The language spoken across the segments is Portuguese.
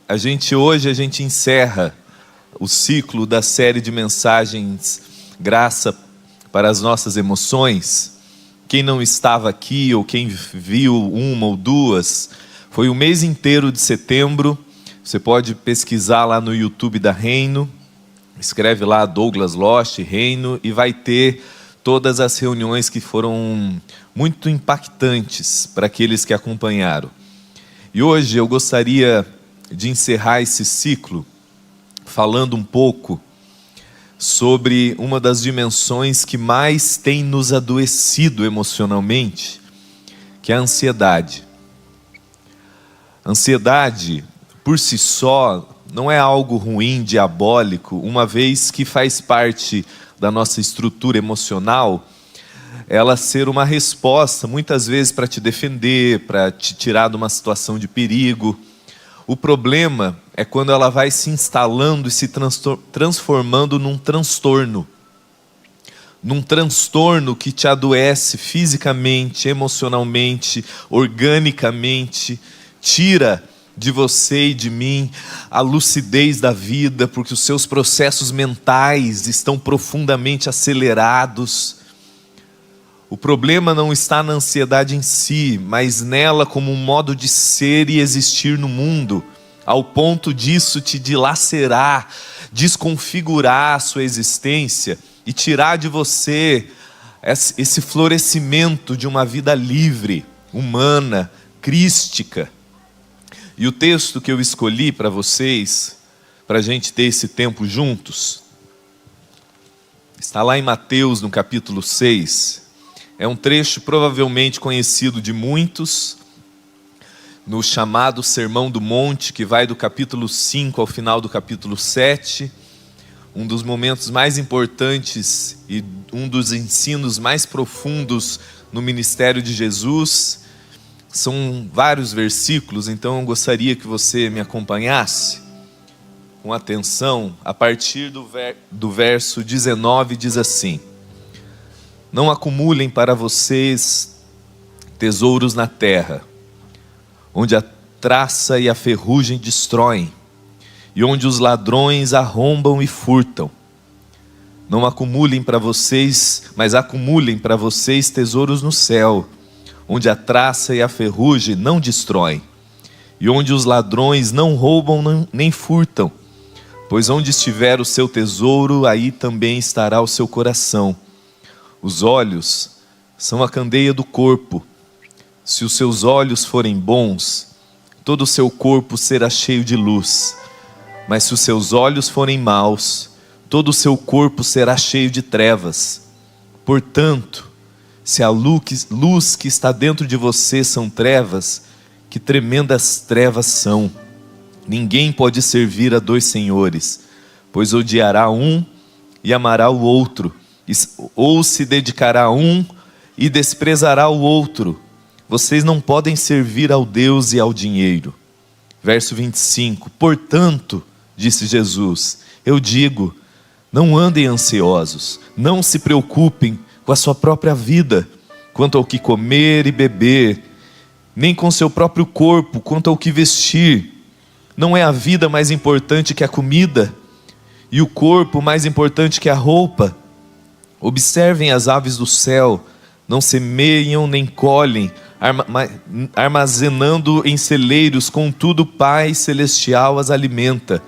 Hoje a gente encerra o ciclo da série de mensagens Graça para as Nossas Emoções. Quem não estava aqui ou quem viu uma ou duas, foi o mês inteiro de setembro. Você pode pesquisar lá no YouTube da Reino, escreve lá Douglas Lost, Reino, e vai ter todas as reuniões que foram muito impactantes para aqueles que acompanharam. E hoje eu gostaria de encerrar esse ciclo falando um pouco sobre uma das dimensões que mais tem nos adoecido emocionalmente, que é a ansiedade. A ansiedade, por si só, não é algo ruim, diabólico, uma vez que faz parte da nossa estrutura emocional, ela ser uma resposta, muitas vezes para te defender, para te tirar de uma situação de perigo. O problema é quando ela vai se instalando e se transformando num transtorno que te adoece fisicamente, emocionalmente, organicamente, tira de você e de mim a lucidez da vida, porque os seus processos mentais estão profundamente acelerados. O problema não está na ansiedade em si, mas nela como um modo de ser e existir no mundo, ao ponto disso te dilacerar, desconfigurar a sua existência e tirar de você esse florescimento de uma vida livre, humana, crística. E o texto que eu escolhi para vocês, para a gente ter esse tempo juntos, está lá em Mateus, no capítulo 6. É um trecho provavelmente conhecido de muitos, no chamado Sermão do Monte, que vai do capítulo 5 ao final do capítulo 7. Um dos momentos mais importantes e um dos ensinos mais profundos no ministério de Jesus. São vários versículos, então eu gostaria que você me acompanhasse com atenção. A partir do verso 19 diz assim: não acumulem para vocês tesouros na terra, onde a traça e a ferrugem destroem, e onde os ladrões arrombam e furtam. Não acumulem para vocês, mas acumulem para vocês tesouros no céu, onde a traça e a ferrugem não destroem, e onde os ladrões não roubam nem furtam. Pois onde estiver o seu tesouro, aí também estará o seu coração. Os olhos são a candeia do corpo. Se os seus olhos forem bons, todo o seu corpo será cheio de luz. Mas se os seus olhos forem maus, todo o seu corpo será cheio de trevas. Portanto, se a luz que está dentro de você são trevas, que tremendas trevas são. Ninguém pode servir a dois senhores, pois odiará um e amará o outro, ou se dedicará a um e desprezará o outro. Vocês não podem servir ao Deus e ao dinheiro. Verso 25: portanto, disse Jesus, eu digo, não andem ansiosos, não se preocupem com a sua própria vida, quanto ao que comer e beber, nem com seu próprio corpo, quanto ao que vestir. Não é a vida mais importante que a comida, e o corpo mais importante que a roupa? Observem as aves do céu, não semeiam nem colhem, armazenando em celeiros, contudo o Pai Celestial as alimenta.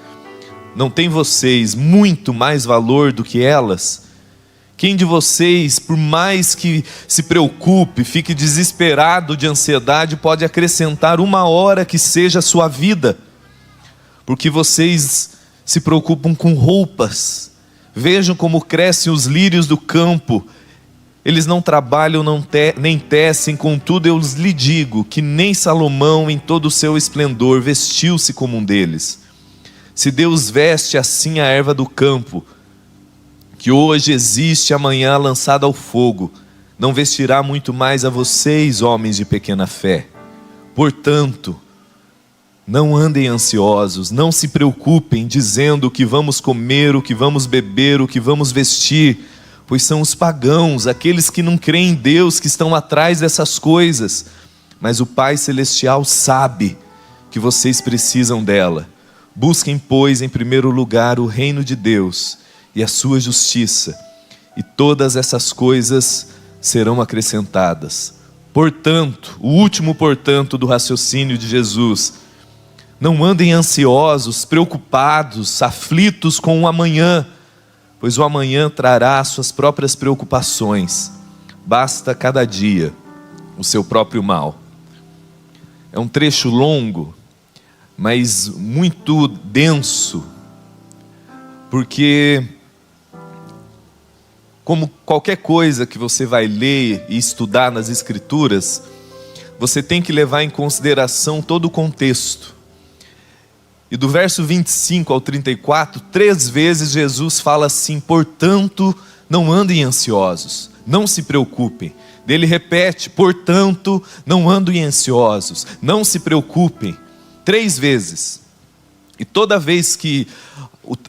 Não tem vocês muito mais valor do que elas? Quem de vocês, por mais que se preocupe, fique desesperado de ansiedade, pode acrescentar uma hora que seja a sua vida? Porque vocês se preocupam com roupas. Vejam como crescem os lírios do campo. Eles não trabalham nem tecem, contudo eu lhe digo que nem Salomão em todo o seu esplendor vestiu-se como um deles. Se Deus veste assim a erva do campo, que hoje existe, amanhã lançada ao fogo, não vestirá muito mais a vocês, homens de pequena fé. Portanto, não andem ansiosos, não se preocupem dizendo o que vamos comer, o que vamos beber, o que vamos vestir, pois são os pagãos, aqueles que não creem em Deus, que estão atrás dessas coisas. Mas o Pai Celestial sabe que vocês precisam dela. Busquem, pois, em primeiro lugar o reino de Deus e a sua justiça, e todas essas coisas serão acrescentadas. Portanto, o último portanto do raciocínio de Jesus: não andem ansiosos, preocupados, aflitos com o amanhã, pois o amanhã trará suas próprias preocupações. Basta cada dia o seu próprio mal. É um trecho longo, mas muito denso, porque, como qualquer coisa que você vai ler e estudar nas Escrituras, você tem que levar em consideração todo o contexto. E do verso 25 ao 34, 3 vezes Jesus fala assim: portanto, não andem ansiosos, não se preocupem. Ele repete: portanto, não andem ansiosos, não se preocupem. 3 vezes. E toda vez que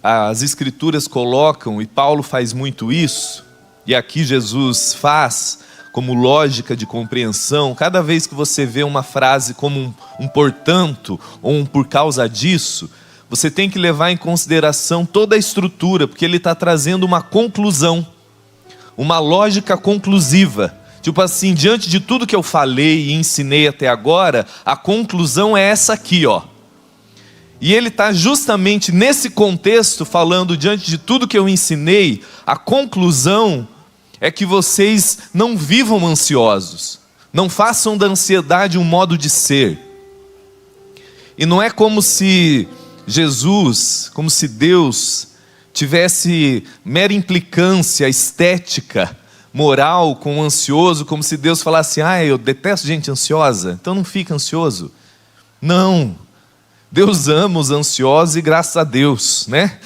as Escrituras colocam, e Paulo faz muito isso, e aqui Jesus faz como lógica de compreensão, cada vez que você vê uma frase como um portanto, ou um por causa disso, você tem que levar em consideração toda a estrutura, porque ele está trazendo uma conclusão, uma lógica conclusiva. Tipo assim, diante de tudo que eu falei e ensinei até agora, a conclusão é essa aqui, ó. E ele está justamente nesse contexto falando, diante de tudo que eu ensinei, a conclusão é que vocês não vivam ansiosos, não façam da ansiedade um modo de ser. E não é como se Jesus, como se Deus tivesse mera implicância estética, moral com o ansioso, como se Deus falasse: eu detesto gente ansiosa, então não fica ansioso. Não, Deus ama os ansiosos e graças a Deus, né?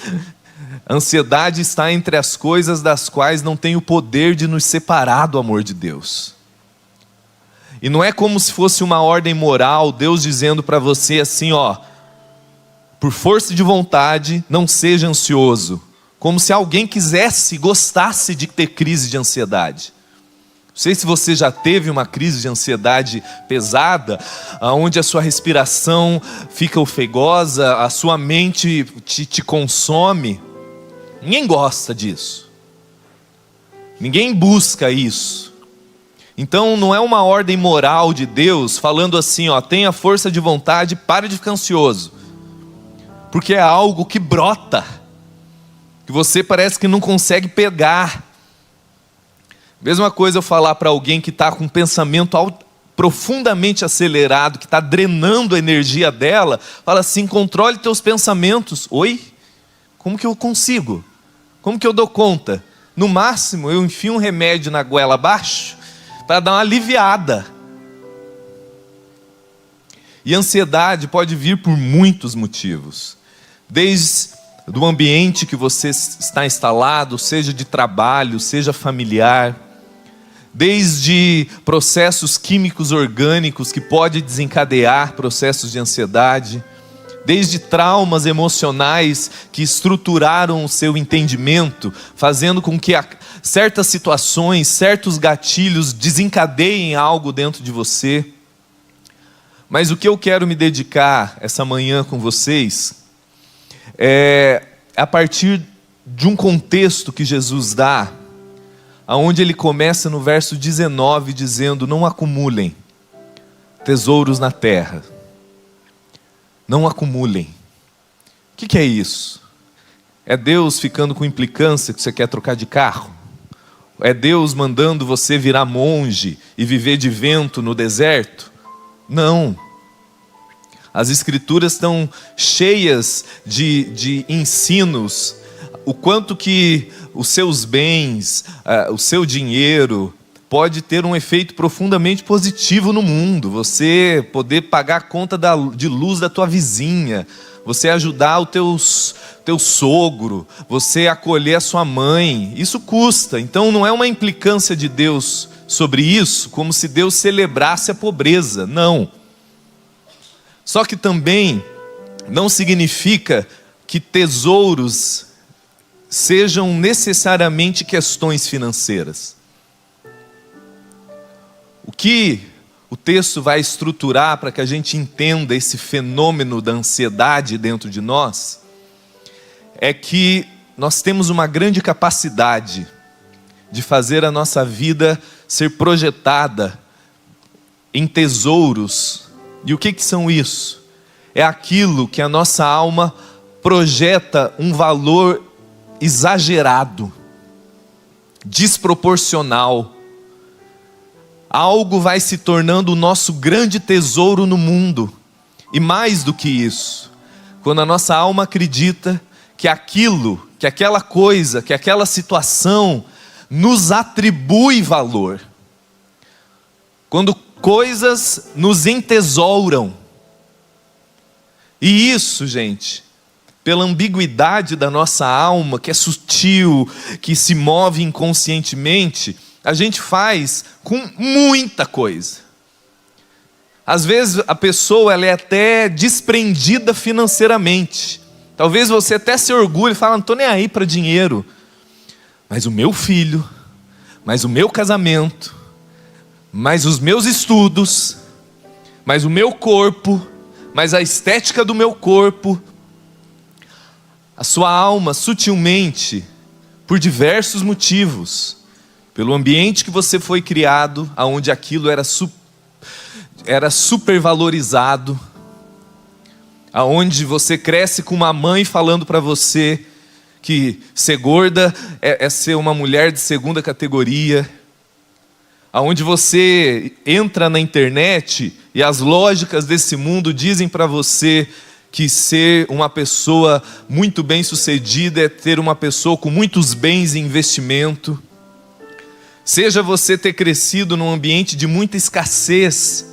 A ansiedade está entre as coisas das quais não tem o poder de nos separar do amor de Deus. E não é como se fosse uma ordem moral, Deus dizendo para você assim, por força de vontade, não seja ansioso. Como se alguém gostasse de ter crise de ansiedade. Não sei se você já teve uma crise de ansiedade pesada, onde a sua respiração fica ofegosa, a sua mente te consome. Ninguém gosta disso. Ninguém busca isso. Então não é uma ordem moral de Deus falando assim, tenha força de vontade, pare de ficar ansioso. Porque é algo que brota, que você parece que não consegue pegar. Mesma coisa eu falar para alguém que está com um pensamento profundamente acelerado, que está drenando a energia dela, fala assim: controle teus pensamentos. Oi? Como que eu consigo? Como que eu dou conta? No máximo eu enfio um remédio na goela abaixo para dar uma aliviada. E a ansiedade pode vir por muitos motivos. Desde do ambiente que você está instalado, seja de trabalho, seja familiar, desde processos químicos orgânicos que podem desencadear processos de ansiedade, desde traumas emocionais que estruturaram o seu entendimento, fazendo com que certas situações, certos gatilhos desencadeiem algo dentro de você. Mas o que eu quero me dedicar essa manhã com vocês é a partir de um contexto que Jesus dá, aonde ele começa no verso 19 dizendo: não acumulem tesouros na terra. Não acumulem. O que é isso? É Deus ficando com implicância que você quer trocar de carro? É Deus mandando você virar monge e viver de vento no deserto? Não. As Escrituras estão cheias de ensinos, o quanto que os seus bens, o seu dinheiro, pode ter um efeito profundamente positivo no mundo. Você poder pagar a conta de luz da tua vizinha, você ajudar o teu sogro, você acolher a sua mãe, isso custa. Então não é uma implicância de Deus sobre isso, como se Deus celebrasse a pobreza, não. Só que também não significa que tesouros sejam necessariamente questões financeiras. o texto vai estruturar para que a gente entenda esse fenômeno da ansiedade dentro de nós, é que nós temos uma grande capacidade de fazer a nossa vida ser projetada em tesouros. E o que são isso? É aquilo que a nossa alma projeta um valor exagerado, desproporcional. Algo vai se tornando o nosso grande tesouro no mundo. E mais do que isso, quando a nossa alma acredita que aquilo, que aquela coisa, que aquela situação nos atribui valor. Quando coisas nos entesouram. E isso, gente, pela ambiguidade da nossa alma, que é sutil, que se move inconscientemente, a gente faz com muita coisa. Às vezes a pessoa ela é até desprendida financeiramente. Talvez você até se orgulhe e fale, não estou nem aí para dinheiro. Mas o meu filho, mas o meu casamento, mas os meus estudos, mas o meu corpo, mas a estética do meu corpo. A sua alma sutilmente, por diversos motivos, pelo ambiente que você foi criado, onde aquilo era supervalorizado, aonde você cresce com uma mãe falando para você que ser gorda é ser uma mulher de segunda categoria, aonde você entra na internet e as lógicas desse mundo dizem para você que ser uma pessoa muito bem sucedida é ter uma pessoa com muitos bens e investimento. Seja você ter crescido num ambiente de muita escassez,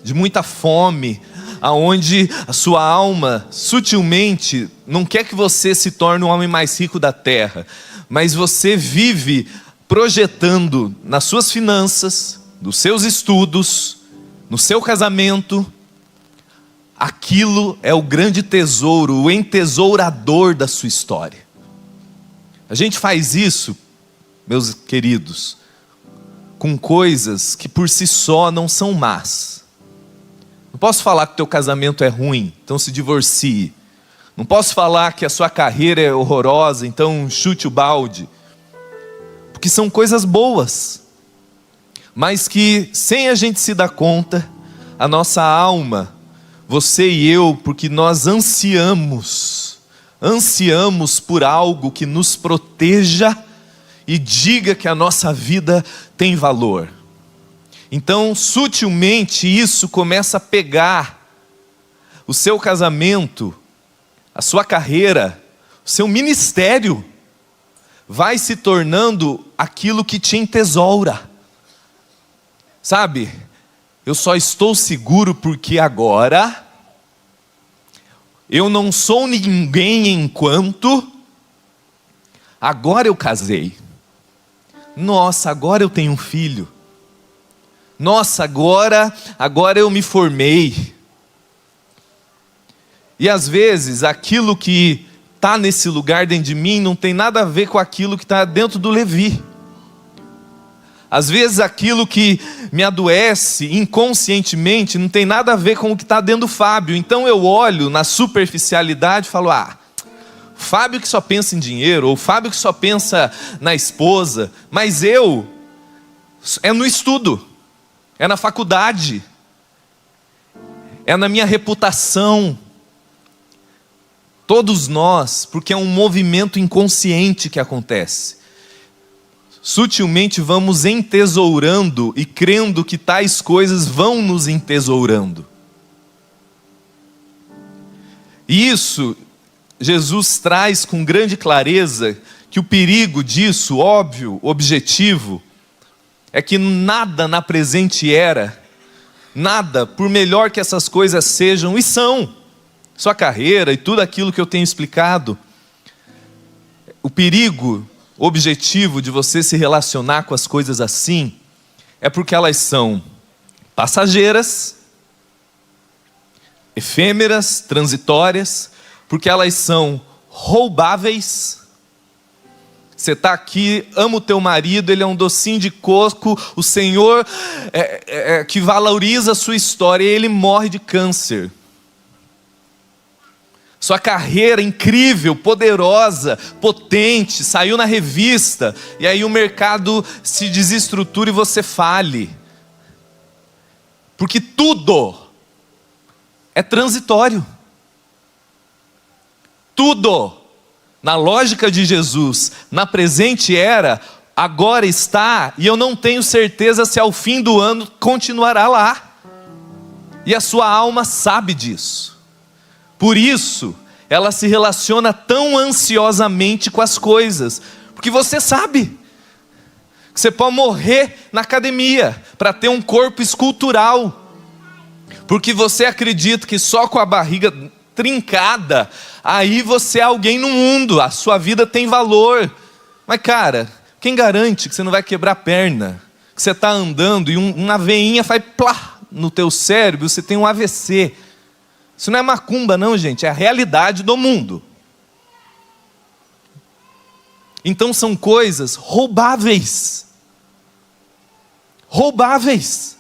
de muita fome, aonde a sua alma sutilmente não quer que você se torne o homem mais rico da terra, mas você vive projetando nas suas finanças, nos seus estudos, no seu casamento, aquilo é o grande tesouro, o entesourador da sua história. A gente faz isso, meus queridos, com coisas que por si só não são más. Não posso falar que o teu casamento é ruim, então se divorcie. Não posso falar que a sua carreira é horrorosa, então chute o balde. Porque são coisas boas, mas que sem a gente se dar conta, a nossa alma, você e eu, porque nós ansiamos por algo que nos proteja e diga que a nossa vida tem valor. Então, sutilmente, isso começa a pegar o seu casamento, a sua carreira, o seu ministério, vai se tornando aquilo que te entesoura. Sabe, eu só estou seguro porque agora eu não sou ninguém enquanto agora eu casei. Nossa, agora eu tenho um filho. Nossa, agora eu me formei. E às vezes aquilo que está nesse lugar dentro de mim não tem nada a ver com aquilo que está dentro do Levi. Às vezes aquilo que me adoece inconscientemente não tem nada a ver com o que está dentro do Fábio. Então eu olho na superficialidade e falo, Fábio que só pensa em dinheiro, ou Fábio que só pensa na esposa, mas é no estudo, é na faculdade, é na minha reputação. Todos nós, porque é um movimento inconsciente que acontece. Sutilmente vamos entesourando e crendo que tais coisas vão nos entesourando. E isso, Jesus traz com grande clareza que o perigo disso, óbvio, objetivo, é que nada na presente era, nada, por melhor que essas coisas sejam, e são, sua carreira e tudo aquilo que eu tenho explicado, o perigo objetivo de você se relacionar com as coisas assim, é porque elas são passageiras, efêmeras, transitórias, porque elas são roubáveis, Você está aqui, ama o teu marido, ele é um docinho de coco, o Senhor que valoriza a sua história, e ele morre de câncer. Sua carreira incrível, poderosa, potente, saiu na revista, e aí o mercado se desestrutura e você fale. Porque tudo é transitório. Tudo, na lógica de Jesus, na presente era, agora está, e eu não tenho certeza se ao fim do ano continuará lá. E a sua alma sabe disso. Por isso, ela se relaciona tão ansiosamente com as coisas, porque você sabe que você pode morrer na academia para ter um corpo escultural, porque você acredita que só com a barriga trincada, aí você é alguém no mundo, a sua vida tem valor. Mas cara, quem garante que você não vai quebrar a perna? Que você está andando e uma veinha faz plá no teu cérebro, você tem um AVC. Isso não é macumba não, gente, é a realidade do mundo. Então são coisas roubáveis. Roubáveis.